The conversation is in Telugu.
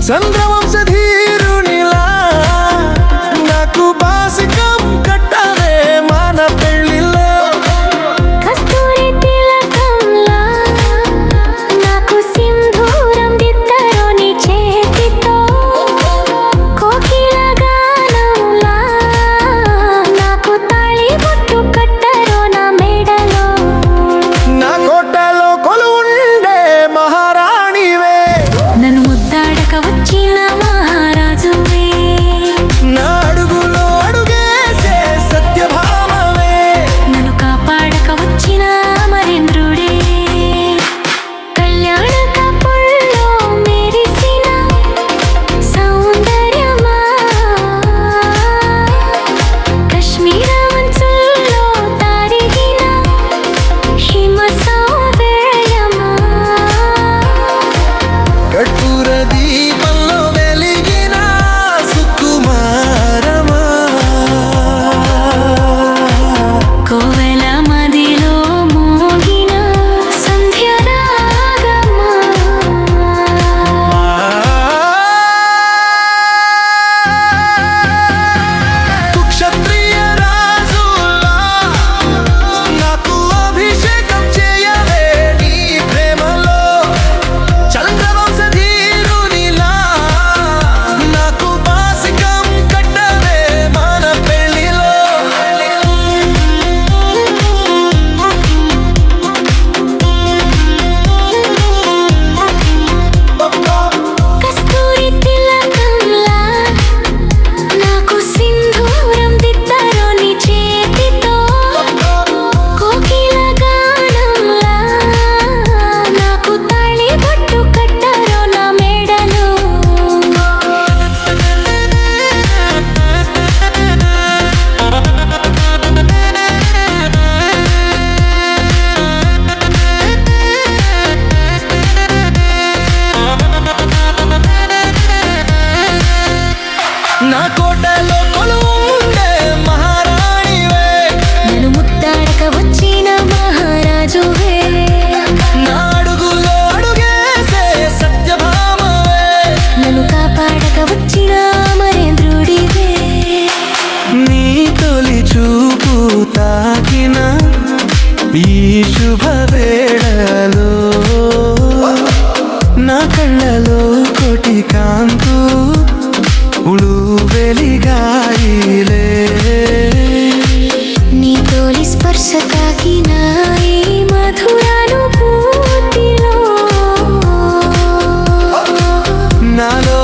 చంద్రవంశధీరునిలా నాకు బాసికం కట్టవే మన పెళ్ళిలో. కస్తూరి తిలకంలా నాకు సింధూరం దిద్దరో నీ చేతితో. కోకిల గానంలా నాకు తాళి బొట్టు కట్టరో నా మెడలో. నా కోటలో కొలువుండే మహారాణివే, నన్ను ముద్దాడక వచ్చిన మహారాజువే. నా అడుగులో అడుగేసే సత్యభామవే, నన్ను కాపాడక వచ్చిన అమరేంద్రుడే. కళ్యాణ కపుల్లో మెరిసిన సౌందర్యమా, కాశ్మీర మంచుల్లో తారిగిన హిమ సౌందర్యమా. కర్పూర దీపంలో వెలిగిన సుకుమారమా. కోవెల మదిలో మోగిన సంధ్యరాగమా. క్షత్రియ రాజులా నాకు అభిషేకం చేయవే నీ ప్రేమలో. చంద్రవంశధీరునిలా నాకు బాసికం కట్టవే మన పెళ్ళిలో. కస్తూరి తిలకంలా నాకు సింధూరం దిద్దరో నీ చేతితో. కోకిల గానంలా నాకు తాళి బొట్టు కట్టరో నా మెడలో. నా కోటలో కొలువుండే మహారాణివే, నన్ను ముద్దాడక వచ్చిన మహారాజువే. నా అడుగులో అడుగేసే సత్యభామవే, నన్ను కాపాడక వచ్చిన అమరేంద్రుడివే. నీ తొలి చూపు తాకిన ఈ శుభ వేళలో నా కళ్ళలో కోటి కాంతు ఉళు వెలిగాయిలే. నీ తోలి స్పర్శ తాకిన ఈ మధురానుభూతిలో నాలో